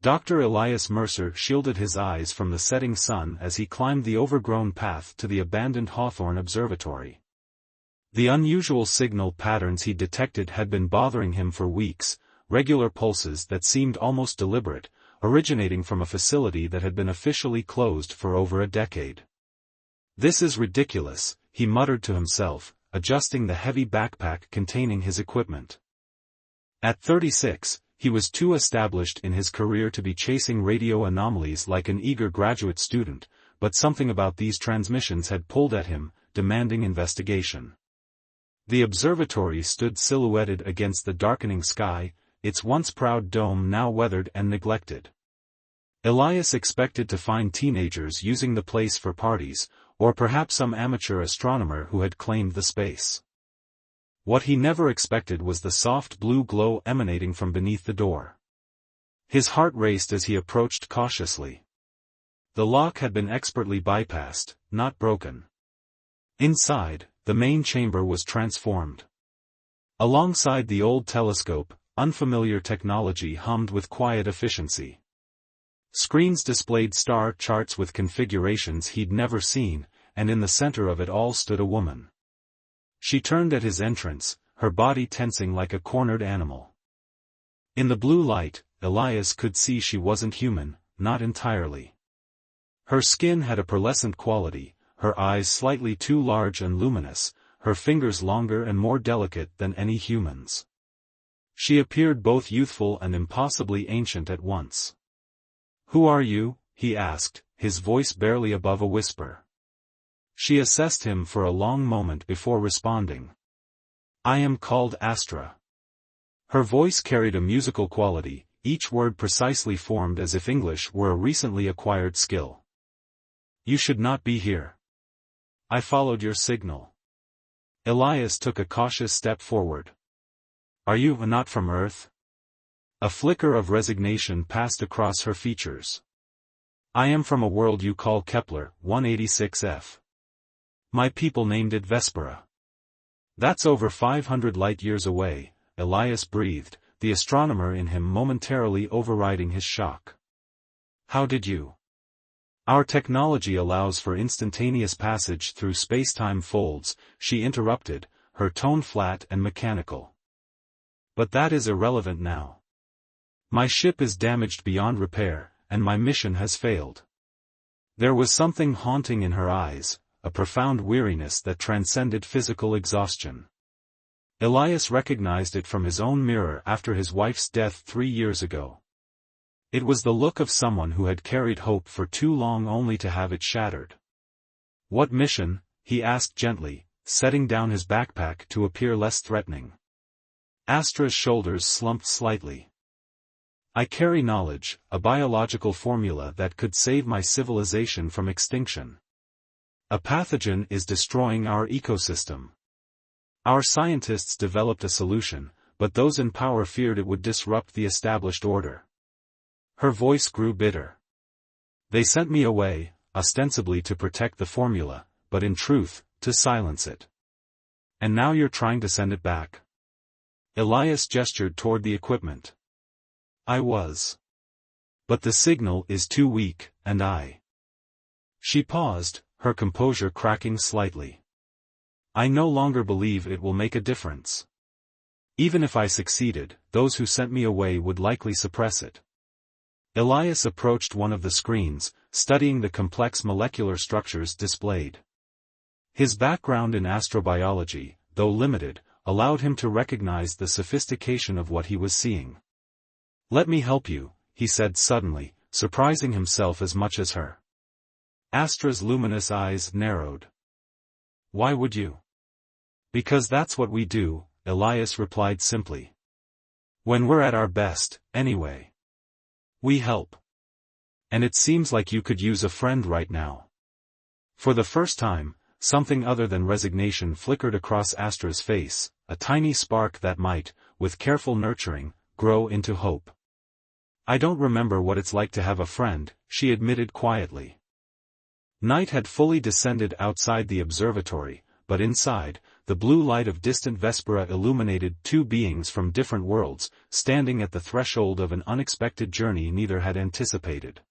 Dr. Elias Mercer shielded his eyes from the setting sun as he climbed the overgrown path to the abandoned Hawthorne Observatory. The unusual signal patterns he detected had been bothering him for weeks, regular pulses that seemed almost deliberate, originating from a facility that had been officially closed for over a decade. "This is ridiculous," he muttered to himself, adjusting the heavy backpack containing his equipment. At 36, he was too established in his career to be chasing radio anomalies like an eager graduate student, but something about these transmissions had pulled at him, demanding investigation. The observatory stood silhouetted against the darkening sky, its once proud dome now weathered and neglected. Elias expected to find teenagers using the place for parties, or perhaps some amateur astronomer who had claimed the space. What he never expected was the soft blue glow emanating from beneath the door. His heart raced as he approached cautiously. The lock had been expertly bypassed, not broken. Inside, the main chamber was transformed. Alongside the old telescope, unfamiliar technology hummed with quiet efficiency. Screens displayed star charts with configurations he'd never seen, and in the center of it all stood a woman. She turned at his entrance, her body tensing like a cornered animal. In the blue light, Elias could see she wasn't human, not entirely. Her skin had a pearlescent quality, her eyes slightly too large and luminous, her fingers longer and more delicate than any human's. She appeared both youthful and impossibly ancient at once. "Who are you?" he asked, his voice barely above a whisper. She assessed him for a long moment before responding. "I am called Astra." Her voice carried a musical quality, each word precisely formed as if English were a recently acquired skill. "You should not be here. I followed your signal." Elias took a cautious step forward. "Are you not from Earth?" A flicker of resignation passed across her features. "I am from a world you call Kepler, 186F. My people named it Vespera." "That's over 500 light-years away," Elias breathed, the astronomer in him momentarily overriding his shock. "How did you?" "Our technology allows for instantaneous passage through space-time folds," she interrupted, her tone flat and mechanical. "But that is irrelevant now. My ship is damaged beyond repair, and my mission has failed." There was something haunting in her eyes, a profound weariness that transcended physical exhaustion. Elias recognized it from his own mirror after his wife's death 3 years ago. It was the look of someone who had carried hope for too long only to have it shattered. "What mission?" he asked gently, setting down his backpack to appear less threatening. Astra's shoulders slumped slightly. "I carry knowledge, a biological formula that could save my civilization from extinction. A pathogen is destroying our ecosystem. Our scientists developed a solution, but those in power feared it would disrupt the established order." Her voice grew bitter. "They sent me away, ostensibly to protect the formula, but in truth, to silence it. And now you're trying to send it back." Elias gestured toward the equipment. "I was. But the signal is too weak, and I—" She paused, her composure cracking slightly. "I no longer believe it will make a difference. Even if I succeeded, those who sent me away would likely suppress it." Elias approached one of the screens, studying the complex molecular structures displayed. His background in astrobiology, though limited, allowed him to recognize the sophistication of what he was seeing. "Let me help you," he said suddenly, surprising himself as much as her. Astra's luminous eyes narrowed. "Why would you?" "Because that's what we do," Elias replied simply. "When we're at our best, anyway. We help. And it seems like you could use a friend right now." For the first time, something other than resignation flickered across Astra's face, a tiny spark that might, with careful nurturing, grow into hope. "I don't remember what it's like to have a friend," she admitted quietly. Night had fully descended outside the observatory, but inside, the blue light of distant Vespera illuminated two beings from different worlds, standing at the threshold of an unexpected journey neither had anticipated.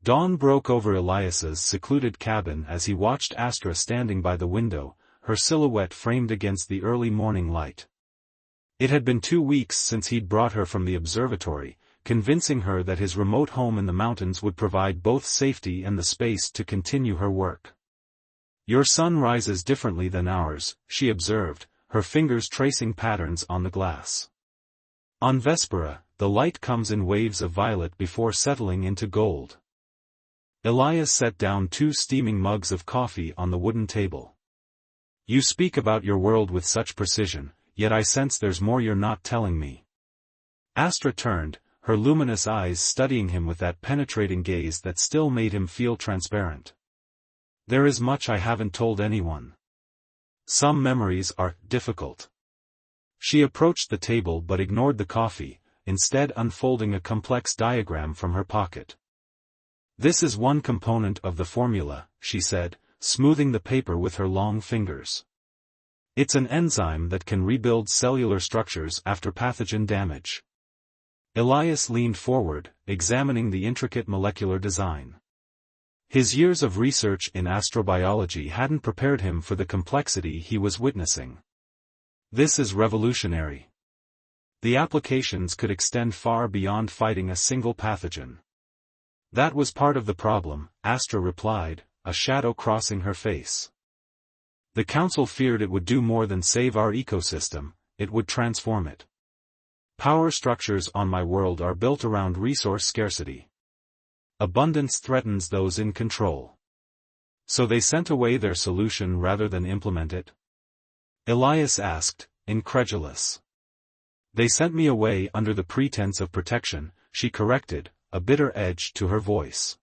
Dawn broke over Elias's secluded cabin as he watched Astra standing by the window, her silhouette framed against the early morning light. It had been 2 weeks since he'd brought her from the observatory, convincing her that his remote home in the mountains would provide both safety and the space to continue her work. "Your sun rises differently than ours," she observed, her fingers tracing patterns on the glass. "On Vespera, the light comes in waves of violet before settling into gold." Elias set down 2 steaming mugs of coffee on the wooden table. "You speak about your world with such precision, yet I sense there's more you're not telling me." Astra turned, her luminous eyes studying him with that penetrating gaze that still made him feel transparent. "There is much I haven't told anyone. Some memories are difficult." She approached the table but ignored the coffee, instead unfolding a complex diagram from her pocket. "This is one component of the formula," she said, smoothing the paper with her long fingers. "It's an enzyme that can rebuild cellular structures after pathogen damage." Elias leaned forward, examining the intricate molecular design. His years of research in astrobiology hadn't prepared him for the complexity he was witnessing. "This is revolutionary. The applications could extend far beyond fighting a single pathogen." "That was part of the problem," Astra replied, a shadow crossing her face. "The Council feared it would do more than save our ecosystem, it would transform it. Power structures on my world are built around resource scarcity. Abundance threatens those in control. So they sent away their solution rather than implement it?" Elias asked, incredulous. "They sent me away under the pretense of protection," she corrected, a bitter edge to her voice.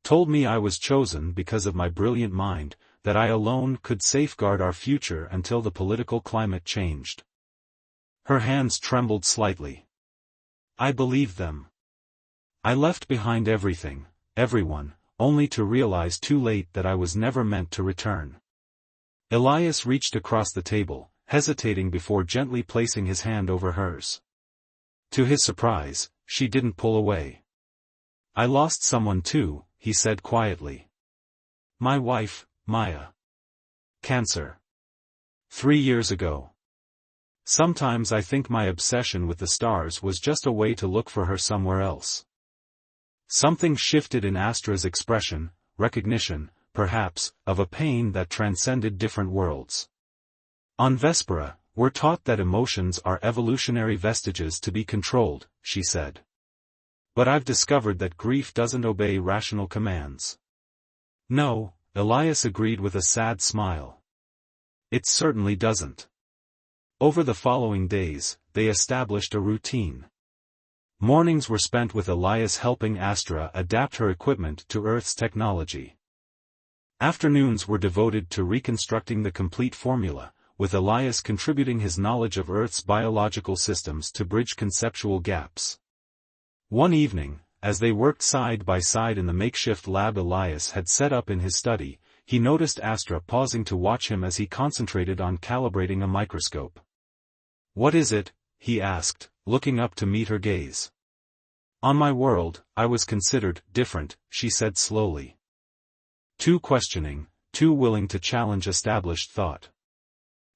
"Told me I was chosen because of my brilliant mind, that I alone could safeguard our future until the political climate changed." Her hands trembled slightly. "I believed them. I left behind everything, everyone, only to realize too late that I was never meant to return." Elias reached across the table, hesitating before gently placing his hand over hers. To his surprise, she didn't pull away. "I lost someone too," he said quietly. "My wife, Maya. Cancer. 3 years ago. Sometimes I think my obsession with the stars was just a way to look for her somewhere else." Something shifted in Astra's expression, recognition, perhaps, of a pain that transcended different worlds. "On Vespera, we're taught that emotions are evolutionary vestiges to be controlled," she said. "But I've discovered that grief doesn't obey rational commands." "No," Elias agreed with a sad smile. "It certainly doesn't." Over the following days, they established a routine. Mornings were spent with Elias helping Astra adapt her equipment to Earth's technology. Afternoons were devoted to reconstructing the complete formula, with Elias contributing his knowledge of Earth's biological systems to bridge conceptual gaps. One evening, as they worked side by side in the makeshift lab Elias had set up in his study, he noticed Astra pausing to watch him as he concentrated on calibrating a microscope. "What is it?" he asked, looking up to meet her gaze. "On my world, I was considered different," she said slowly. Too questioning, too willing to challenge established thought.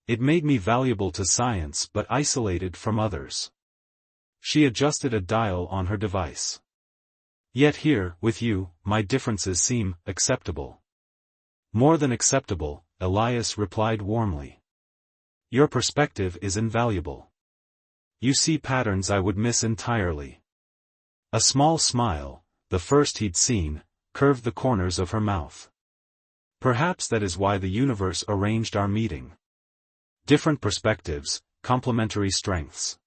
"It made me valuable to science but isolated from others." She adjusted a dial on her device. "Yet here, with you, my differences seem acceptable." "More than acceptable," Elias replied warmly. "Your perspective is invaluable. You see patterns I would miss entirely." A small smile, the first he'd seen, curved the corners of her mouth. "Perhaps that is why the universe arranged our meeting. Different perspectives, complementary strengths."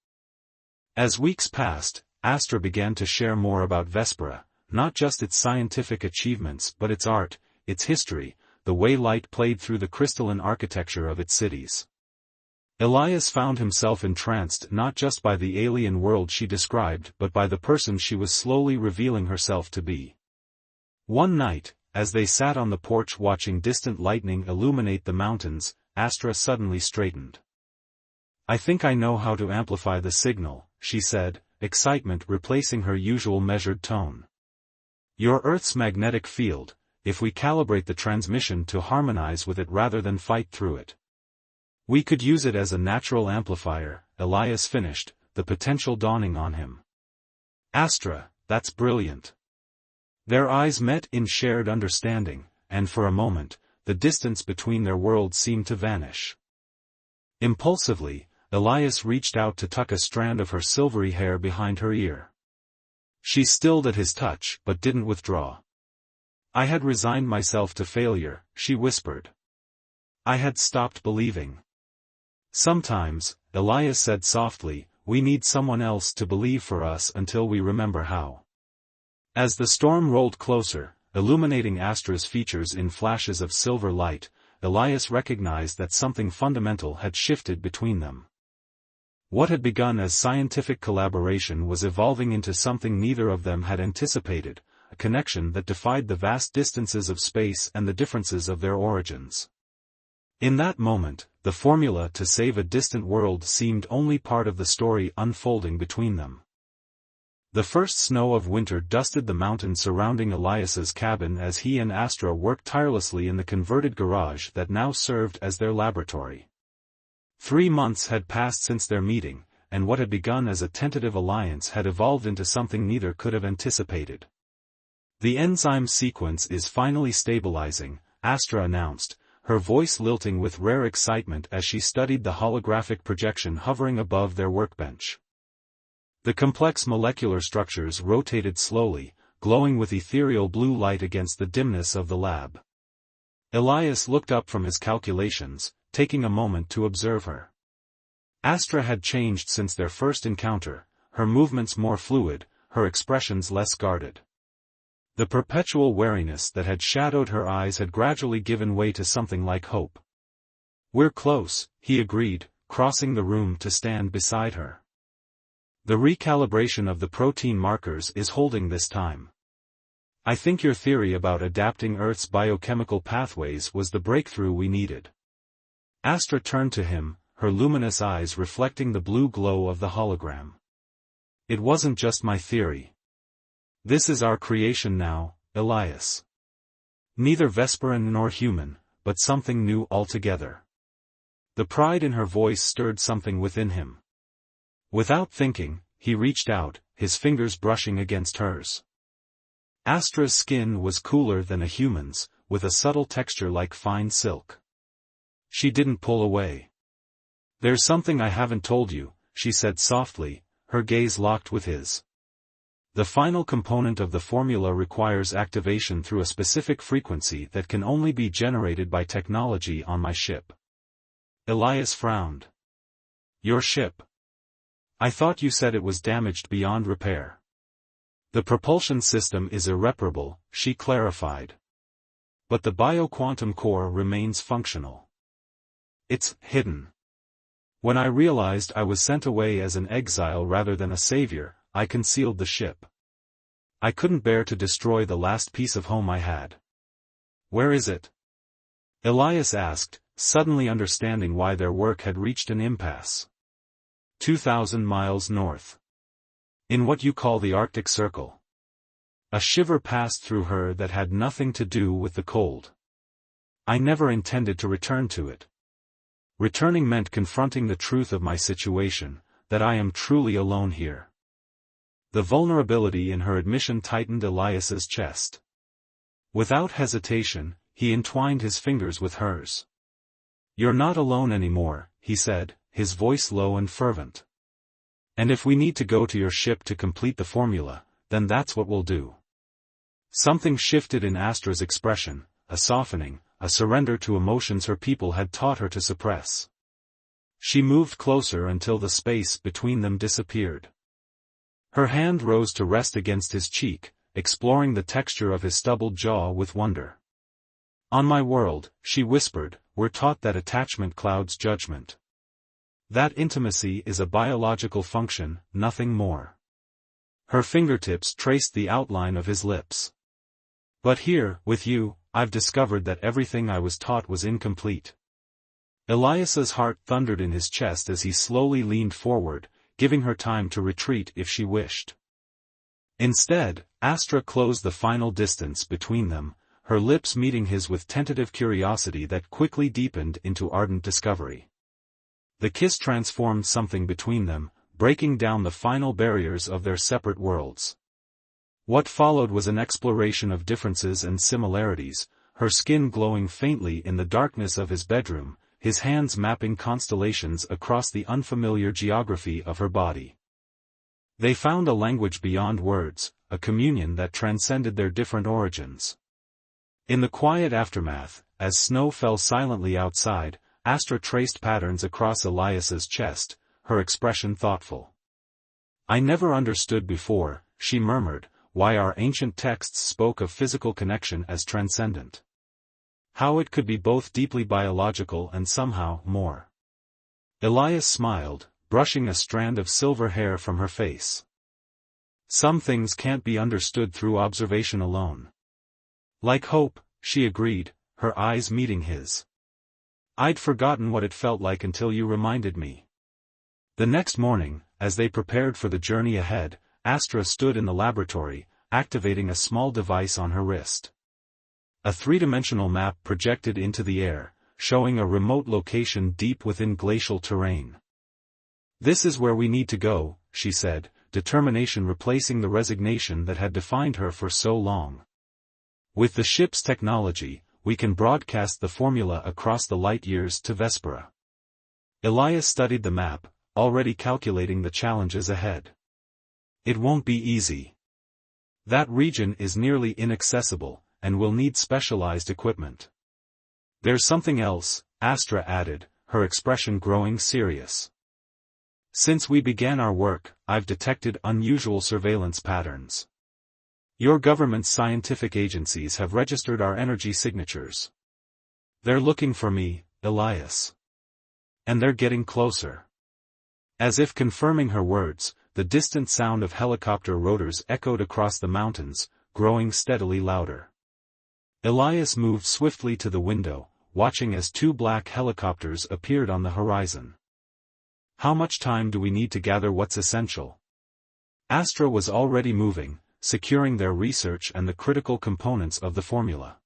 As weeks passed, Astra began to share more about Vespera, not just its scientific achievements but its art, its history, the way light played through the crystalline architecture of its cities. Elias found himself entranced not just by the alien world she described but by the person she was slowly revealing herself to be. One night, as they sat on the porch watching distant lightning illuminate the mountains, Astra suddenly straightened. "I think I know how to amplify the signal," she said, excitement replacing her usual measured tone. "Your Earth's magnetic field, if we calibrate the transmission to harmonize with it rather than fight through it. We could use it as a natural amplifier," Elias finished, the potential dawning on him. "Astra, that's brilliant." Their eyes met in shared understanding, and for a moment, the distance between their worlds seemed to vanish. Impulsively, Elias reached out to tuck a strand of her silvery hair behind her ear. She stilled at his touch but didn't withdraw. "I had resigned myself to failure," she whispered. "I had stopped believing." "Sometimes," Elias said softly, "we need someone else to believe for us until we remember how." As the storm rolled closer, illuminating Astra's features in flashes of silver light, Elias recognized that something fundamental had shifted between them. What had begun as scientific collaboration was evolving into something neither of them had anticipated, a connection that defied the vast distances of space and the differences of their origins. In that moment, the formula to save a distant world seemed only part of the story unfolding between them. The first snow of winter dusted the mountains surrounding Elias's cabin as he and Astra worked tirelessly in the converted garage that now served as their laboratory. 3 months had passed since their meeting, and what had begun as a tentative alliance had evolved into something neither could have anticipated. "The enzyme sequence is finally stabilizing," Astra announced, her voice lilting with rare excitement as she studied the holographic projection hovering above their workbench. The complex molecular structures rotated slowly, glowing with ethereal blue light against the dimness of the lab. Elias looked up from his calculations, taking a moment to observe her. Astra had changed since their first encounter, her movements more fluid, her expressions less guarded. The perpetual wariness that had shadowed her eyes had gradually given way to something like hope. "We're close," he agreed, crossing the room to stand beside her. "The recalibration of the protein markers is holding this time. I think your theory about adapting Earth's biochemical pathways was the breakthrough we needed." Astra turned to him, her luminous eyes reflecting the blue glow of the hologram. "It wasn't just my theory. This is our creation now, Elias. Neither Vesperan nor human, but something new altogether." The pride in her voice stirred something within him. Without thinking, he reached out, his fingers brushing against hers. Astra's skin was cooler than a human's, with a subtle texture like fine silk. She didn't pull away. "There's something I haven't told you," she said softly, her gaze locked with his. "The final component of the formula requires activation through a specific frequency that can only be generated by technology on my ship." Elias frowned. "Your ship? I thought you said it was damaged beyond repair." "The propulsion system is irreparable," she clarified. "But the bioquantum core remains functional. It's hidden. When I realized I was sent away as an exile rather than a savior, I concealed the ship. I couldn't bear to destroy the last piece of home I had." "Where is it?" Elias asked, suddenly understanding why their work had reached an impasse. 2,000 miles north. In what you call the Arctic Circle." A shiver passed through her that had nothing to do with the cold. "I never intended to return to it. Returning meant confronting the truth of my situation, that I am truly alone here." The vulnerability in her admission tightened Elias's chest. Without hesitation, he entwined his fingers with hers. "You're not alone anymore," he said, his voice low and fervent. "And if we need to go to your ship to complete the formula, then that's what we'll do." Something shifted in Astra's expression, a softening, a surrender to emotions her people had taught her to suppress. She moved closer until the space between them disappeared. Her hand rose to rest against his cheek, exploring the texture of his stubbled jaw with wonder. "On my world," she whispered, "we're taught that attachment clouds judgment. That intimacy is a biological function, nothing more." Her fingertips traced the outline of his lips. "But here, with you, I've discovered that everything I was taught was incomplete. Elias's heart thundered in his chest as he slowly leaned forward, giving her time to retreat if she wished. Instead, Astra closed the final distance between them, her lips meeting his with tentative curiosity that quickly deepened into ardent discovery. The kiss transformed something between them, breaking down the final barriers of their separate worlds. What followed was an exploration of differences and similarities, her skin glowing faintly in the darkness of his bedroom, his hands mapping constellations across the unfamiliar geography of her body. They found a language beyond words, a communion that transcended their different origins. In the quiet aftermath, as snow fell silently outside, Astra traced patterns across Elias's chest, her expression thoughtful. "I never understood before," she murmured, "why our ancient texts spoke of physical connection as transcendent. How it could be both deeply biological and somehow more." Elias smiled, brushing a strand of silver hair from her face. "Some things can't be understood through observation alone." "Like hope," she agreed, her eyes meeting his. "I'd forgotten what it felt like until you reminded me." The next morning, as they prepared for the journey ahead, Astra stood in the laboratory, activating a small device on her wrist. A three-dimensional map projected into the air, showing a remote location deep within glacial terrain. "This is where we need to go," she said, determination replacing the resignation that had defined her for so long. "With the ship's technology, we can broadcast the formula across the light years to Vespera." Elias studied the map, already calculating the challenges ahead. "It won't be easy. That region is nearly inaccessible, and will need specialized equipment." "There's something else," Astra added, her expression growing serious. "Since we began our work, I've detected unusual surveillance patterns. Your government's scientific agencies have registered our energy signatures. They're looking for me, Elias. And they're getting closer." As if confirming her words, the distant sound of helicopter rotors echoed across the mountains, growing steadily louder. Elias moved swiftly to the window, watching as two black helicopters appeared on the horizon. "How much time do we need to gather what's essential?" Astra was already moving, securing their research and the critical components of the formula.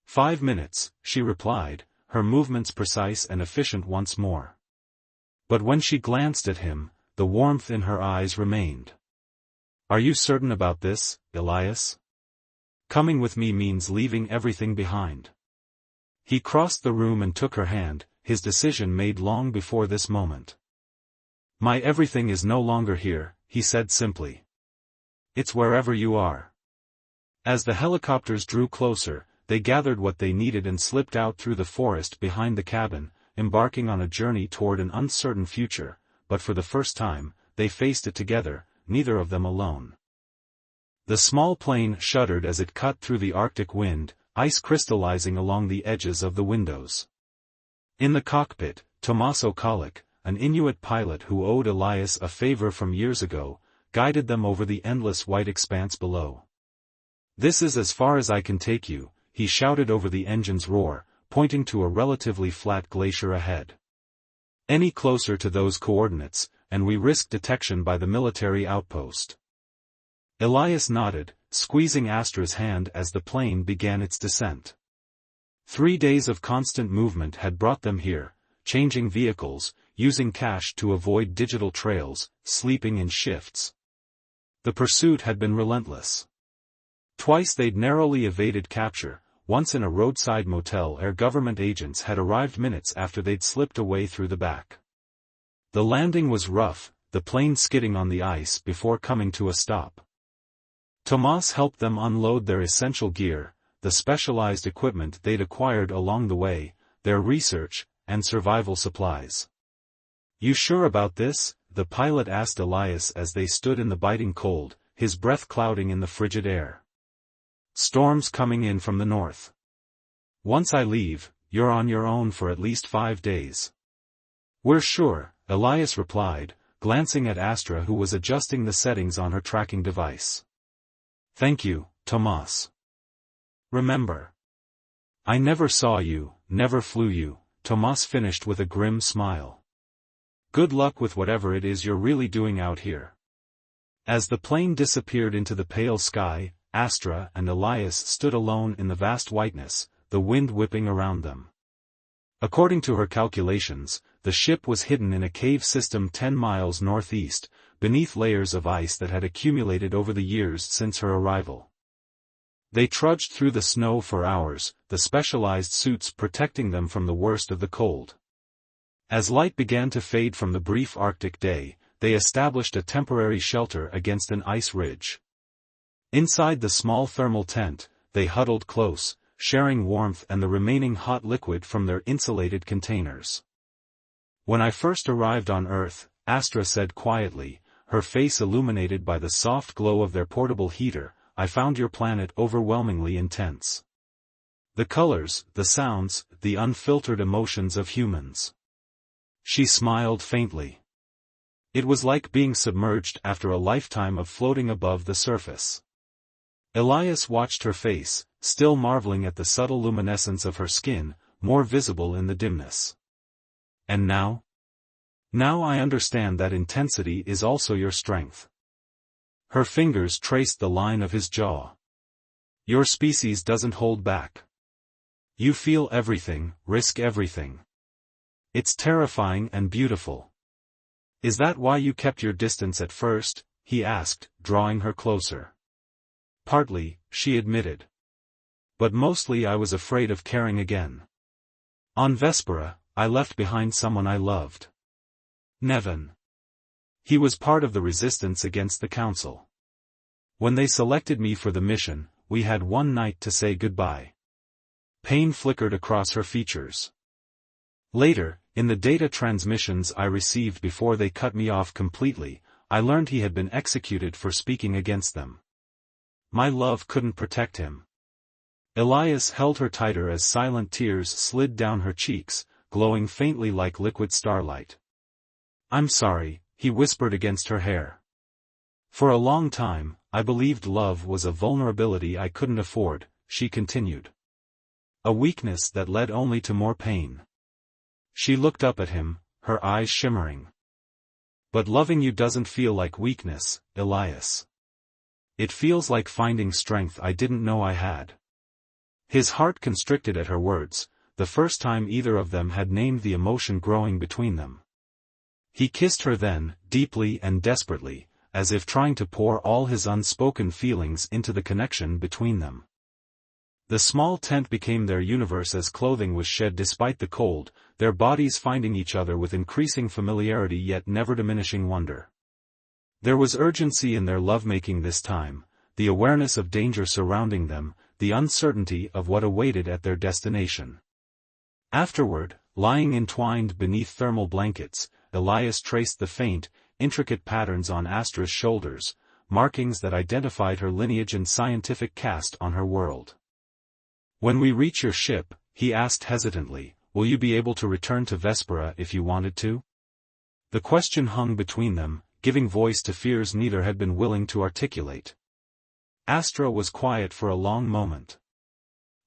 5 minutes, she replied, her movements precise and efficient once more. But when she glanced at him, the warmth in her eyes remained. "Are you certain about this, Elias? Coming with me means leaving everything behind." He crossed the room and took her hand, his decision made long before this moment. "My everything is no longer here," he said simply. "It's wherever you are." As the helicopters drew closer, they gathered what they needed and slipped out through the forest behind the cabin, embarking on a journey toward an uncertain future, but for the first time, they faced it together, neither of them alone. The small plane shuddered as it cut through the Arctic wind, ice crystallizing along the edges of the windows. In the cockpit, Tommaso Colic, an Inuit pilot who owed Elias a favor from years ago, guided them over the endless white expanse below. "This is as far as I can take you," he shouted over the engine's roar, pointing to a relatively flat glacier ahead. "Any closer to those coordinates, and we risk detection by the military outpost." Elias nodded, squeezing Astra's hand as the plane began its descent. 3 days of constant movement had brought them here, changing vehicles, using cache to avoid digital trails, sleeping in shifts. The pursuit had been relentless. Twice they'd narrowly evaded capture, once in a roadside motel where government agents had arrived minutes after they'd slipped away through the back. The landing was rough, the plane skidding on the ice before coming to a stop. Tomas helped them unload their essential gear, the specialized equipment they'd acquired along the way, their research, and survival supplies. "You sure about this?" the pilot asked Elias as they stood in the biting cold, his breath clouding in the frigid air. "Storms coming in from the north. Once I leave, you're on your own for at least 5 days." "We're sure," Elias replied, glancing at Astra who was adjusting the settings on her tracking device. "Thank you, Tomas. Remember, I never saw you, never flew you, Tomas finished with a grim smile. Good luck with whatever it is you're really doing out here. As the plane disappeared into the pale sky, Astra and Elias stood alone in the vast whiteness, the wind whipping around them. According to her calculations, the ship was hidden in a cave system 10 miles northeast, beneath layers of ice that had accumulated over the years since her arrival. They trudged through the snow for hours, the specialized suits protecting them from the worst of the cold. As light began to fade from the brief Arctic day, they established a temporary shelter against an ice ridge. Inside the small thermal tent, they huddled close, sharing warmth and the remaining hot liquid from their insulated containers. When I first arrived on Earth, Astra said quietly, her face illuminated by the soft glow of their portable heater, I found your planet overwhelmingly intense. The colors, the sounds, the unfiltered emotions of humans. She smiled faintly. It was like being submerged after a lifetime of floating above the surface. Elias watched her face, still marveling at the subtle luminescence of her skin, more visible in the dimness. And now? Now I understand that intensity is also your strength. Her fingers traced the line of his jaw. Your species doesn't hold back. You feel everything, risk everything. It's terrifying and beautiful. Is that why you kept your distance at first? He asked, drawing her closer. Partly, she admitted. But mostly I was afraid of caring again. On Vespera, I left behind someone I loved. Nevin. He was part of the resistance against the Council. When they selected me for the mission, we had one night to say goodbye. Pain flickered across her features. Later, in the data transmissions I received before they cut me off completely, I learned he had been executed for speaking against them. My love couldn't protect him. Elias held her tighter as silent tears slid down her cheeks, glowing faintly like liquid starlight. I'm sorry, he whispered against her hair. For a long time, I believed love was a vulnerability I couldn't afford, she continued. A weakness that led only to more pain. She looked up at him, her eyes shimmering. But loving you doesn't feel like weakness, Elias. It feels like finding strength I didn't know I had. His heart constricted at her words, the first time either of them had named the emotion growing between them. He kissed her then, deeply and desperately, as if trying to pour all his unspoken feelings into the connection between them. The small tent became their universe as clothing was shed despite the cold, their bodies finding each other with increasing familiarity yet never diminishing wonder. There was urgency in their lovemaking this time, the awareness of danger surrounding them, the uncertainty of what awaited at their destination. Afterward, lying entwined beneath thermal blankets, Elias traced the faint, intricate patterns on Astra's shoulders, markings that identified her lineage and scientific caste on her world. When we reach your ship, he asked hesitantly, will you be able to return to Vespera if you wanted to? The question hung between them, giving voice to fears neither had been willing to articulate. Astra was quiet for a long moment.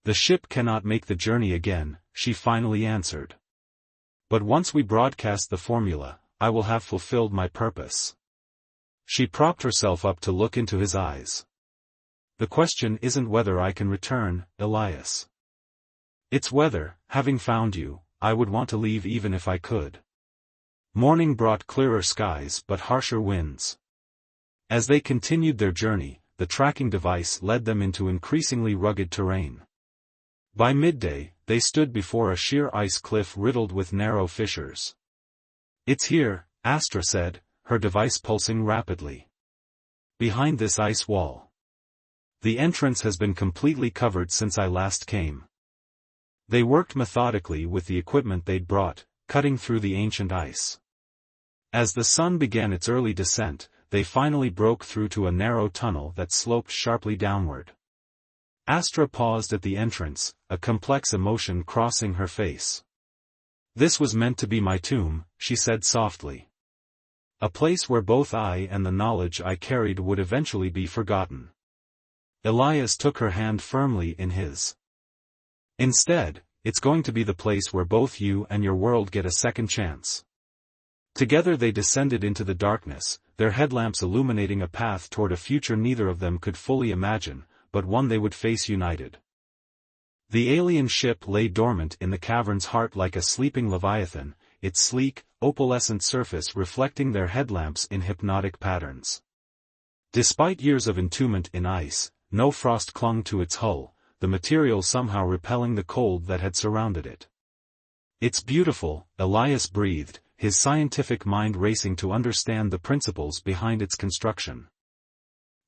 The ship cannot make the journey again, she finally answered. But once we broadcast the formula, I will have fulfilled my purpose. She propped herself up to look into his eyes. The question isn't whether I can return, Elias. It's whether, having found you, I would want to leave even if I could. Morning brought clearer skies but harsher winds. As they continued their journey, the tracking device led them into increasingly rugged terrain. By midday, they stood before a sheer ice cliff riddled with narrow fissures. It's here, Astra said, her device pulsing rapidly. Behind this ice wall. The entrance has been completely covered since I last came. They worked methodically with the equipment they'd brought, cutting through the ancient ice. As the sun began its early descent, they finally broke through to a narrow tunnel that sloped sharply downward. Astra paused at the entrance, a complex emotion crossing her face. This was meant to be my tomb, she said softly. A place where both I and the knowledge I carried would eventually be forgotten. Elias took her hand firmly in his. Instead, it's going to be the place where both you and your world get a second chance. Together they descended into the darkness, their headlamps illuminating a path toward a future neither of them could fully imagine, but one they would face united. The alien ship lay dormant in the cavern's heart like a sleeping leviathan, its sleek, opalescent surface reflecting their headlamps in hypnotic patterns. Despite years of entombment in ice, no frost clung to its hull, the material somehow repelling the cold that had surrounded it. "It's beautiful," Elias breathed, his scientific mind racing to understand the principles behind its construction.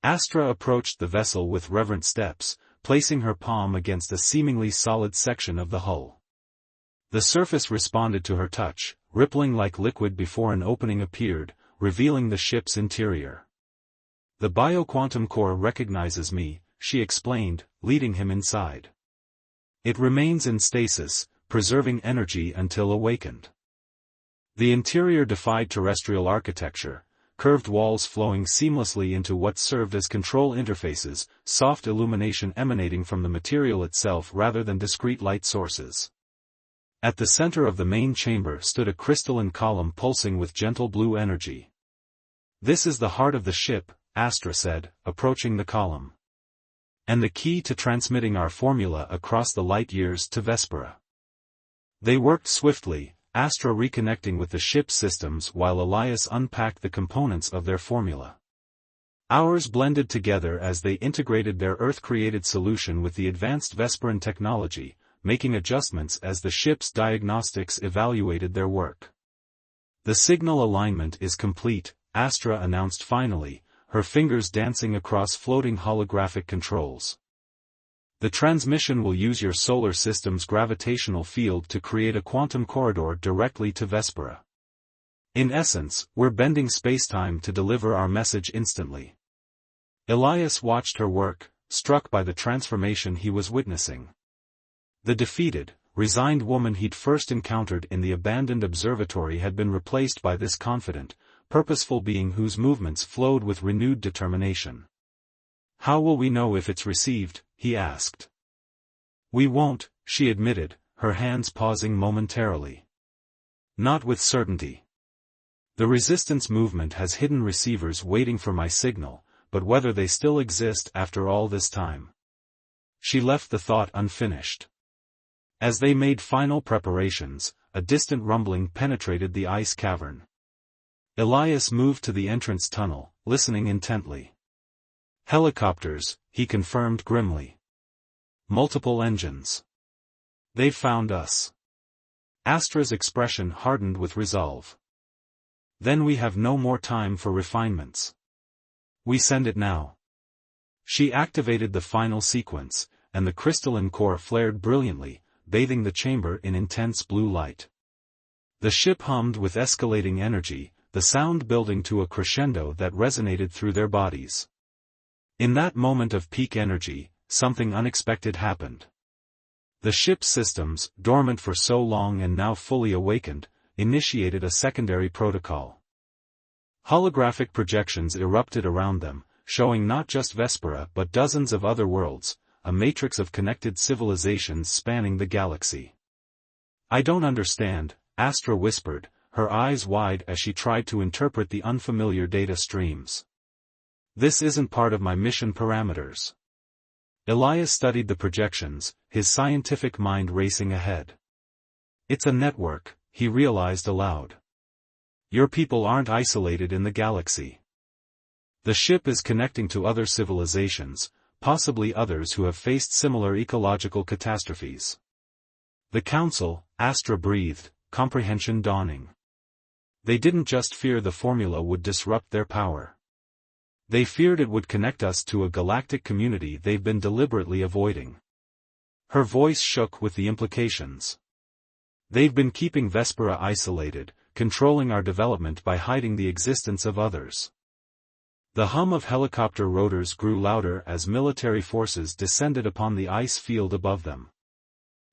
Astra approached the vessel with reverent steps, placing her palm against a seemingly solid section of the hull. The surface responded to her touch, rippling like liquid before an opening appeared, revealing the ship's interior. "The bioquantum core recognizes me," she explained, leading him inside. "It remains in stasis, preserving energy until awakened." The interior defied terrestrial architecture, curved walls flowing seamlessly into what served as control interfaces, soft illumination emanating from the material itself rather than discrete light sources. At the center of the main chamber stood a crystalline column pulsing with gentle blue energy. "This is the heart of the ship," Astra said, approaching the column. "And the key to transmitting our formula across the light years to Vespera." They worked swiftly, Astra reconnecting with the ship's systems while Elias unpacked the components of their formula. Hours blended together as they integrated their Earth-created solution with the advanced Vesperan technology, making adjustments as the ship's diagnostics evaluated their work. "The signal alignment is complete," Astra announced finally, her fingers dancing across floating holographic controls. "The transmission will use your solar system's gravitational field to create a quantum corridor directly to Vespera. In essence, we're bending spacetime to deliver our message instantly." Elias watched her work, struck by the transformation he was witnessing. The defeated, resigned woman he'd first encountered in the abandoned observatory had been replaced by this confident, purposeful being whose movements flowed with renewed determination. "How will we know if it's received?" he asked. "We won't," she admitted, her hands pausing momentarily. "Not with certainty. The resistance movement has hidden receivers waiting for my signal, but whether they still exist after all this time." She left the thought unfinished. As they made final preparations, a distant rumbling penetrated the ice cavern. Elias moved to the entrance tunnel, listening intently. "Helicopters," he confirmed grimly. "Multiple engines. They've found us." Astra's expression hardened with resolve. "Then we have no more time for refinements. We send it now." She activated the final sequence, and the crystalline core flared brilliantly, bathing the chamber in intense blue light. The ship hummed with escalating energy, the sound building to a crescendo that resonated through their bodies. In that moment of peak energy, something unexpected happened. The ship's systems, dormant for so long and now fully awakened, initiated a secondary protocol. Holographic projections erupted around them, showing not just Vespera but dozens of other worlds, a matrix of connected civilizations spanning the galaxy. "I don't understand," Astra whispered, her eyes wide as she tried to interpret the unfamiliar data streams. "This isn't part of my mission parameters." Elias studied the projections, his scientific mind racing ahead. "It's a network," he realized aloud. "Your people aren't isolated in the galaxy. The ship is connecting to other civilizations, possibly others who have faced similar ecological catastrophes." "The Council," Astra breathed, comprehension dawning. "They didn't just fear the formula would disrupt their power. They feared it would connect us to a galactic community they've been deliberately avoiding." Her voice shook with the implications. "They've been keeping Vespera isolated, controlling our development by hiding the existence of others." The hum of helicopter rotors grew louder as military forces descended upon the ice field above them.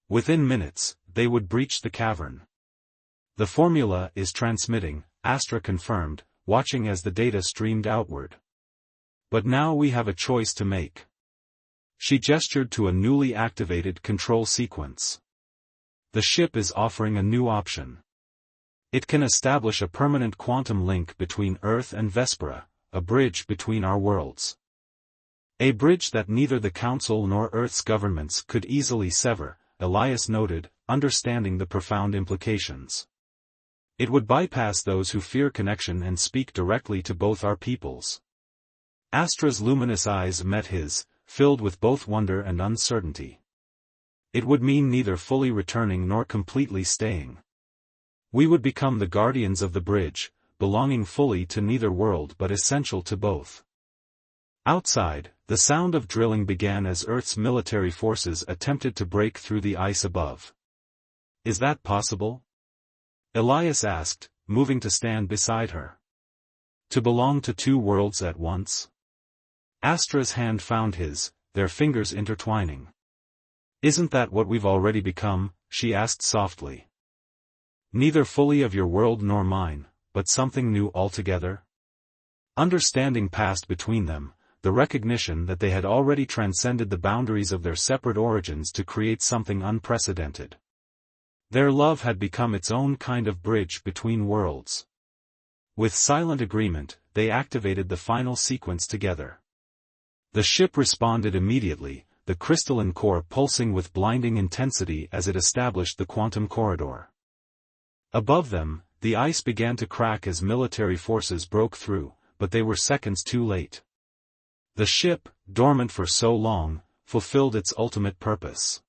Within minutes, they would breach the cavern. "The formula is transmitting," Astra confirmed, watching as the data streamed outward. "But now we have a choice to make." She gestured to a newly activated control sequence. The ship is offering a new option. It can establish a permanent quantum link between Earth and Vespera, a bridge between our worlds. A bridge that neither the Council nor Earth's governments could easily sever, Elias noted, understanding the profound implications. It would bypass those who fear connection and speak directly to both our peoples. Astra's luminous eyes met his, filled with both wonder and uncertainty. It would mean neither fully returning nor completely staying. We would become the guardians of the bridge, belonging fully to neither world but essential to both. Outside, the sound of drilling began as Earth's military forces attempted to break through the ice above. Is that possible? Elias asked, moving to stand beside her. To belong to two worlds at once? Astra's hand found his, their fingers intertwining. Isn't that what we've already become? She asked softly. Neither fully of your world nor mine, but something new altogether? Understanding passed between them, the recognition that they had already transcended the boundaries of their separate origins to create something unprecedented. Their love had become its own kind of bridge between worlds. With silent agreement, they activated the final sequence together. The ship responded immediately, the crystalline core pulsing with blinding intensity as it established the quantum corridor. Above them, the ice began to crack as military forces broke through, but they were seconds too late. The ship, dormant for so long, fulfilled its ultimate purpose.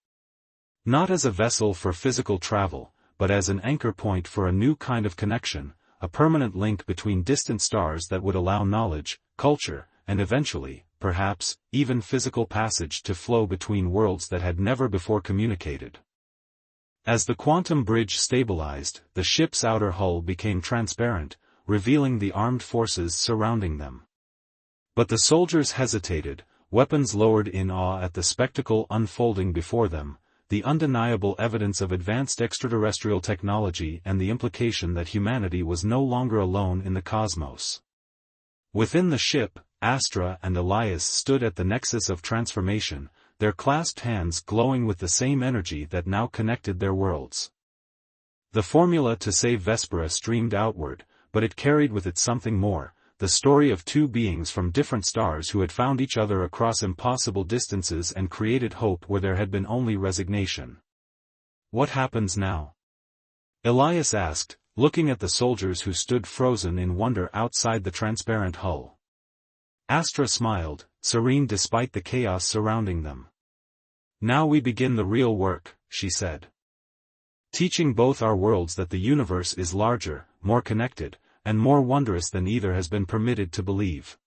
Not as a vessel for physical travel, but as an anchor point for a new kind of connection, a permanent link between distant stars that would allow knowledge, culture, and eventually, perhaps, even physical passage to flow between worlds that had never before communicated. As the quantum bridge stabilized, the ship's outer hull became transparent, revealing the armed forces surrounding them. But the soldiers hesitated, weapons lowered in awe at the spectacle unfolding before them, the undeniable evidence of advanced extraterrestrial technology and the implication that humanity was no longer alone in the cosmos. Within the ship, Astra and Elias stood at the nexus of transformation, their clasped hands glowing with the same energy that now connected their worlds. The formula to save Vespera streamed outward, but it carried with it something more. The story of two beings from different stars who had found each other across impossible distances and created hope where there had been only resignation. What happens now? Elias asked, looking at the soldiers who stood frozen in wonder outside the transparent hull. Astra smiled, serene despite the chaos surrounding them. Now we begin the real work, she said. Teaching both our worlds that the universe is larger, more connected, and more wondrous than either has been permitted to believe.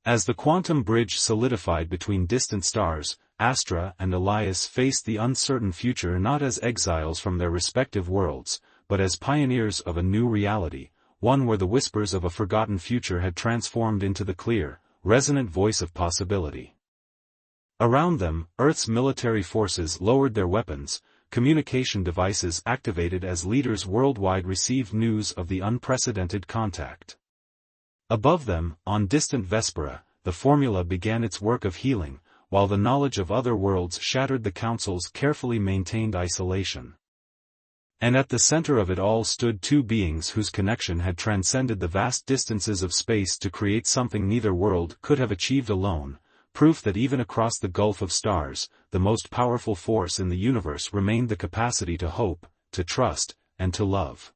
As the quantum bridge solidified between distant stars, Astra and Elias faced the uncertain future not as exiles from their respective worlds, but as pioneers of a new reality, one where the whispers of a forgotten future had transformed into the clear, resonant voice of possibility. Around them, Earth's military forces lowered their weapons, communication devices activated as leaders worldwide received news of the unprecedented contact. Above them, on distant Vespera, the formula began its work of healing, while the knowledge of other worlds shattered the Council's carefully maintained isolation. And at the center of it all stood two beings whose connection had transcended the vast distances of space to create something neither world could have achieved alone, proof that even across the gulf of stars, the most powerful force in the universe remained the capacity to hope, to trust, and to love.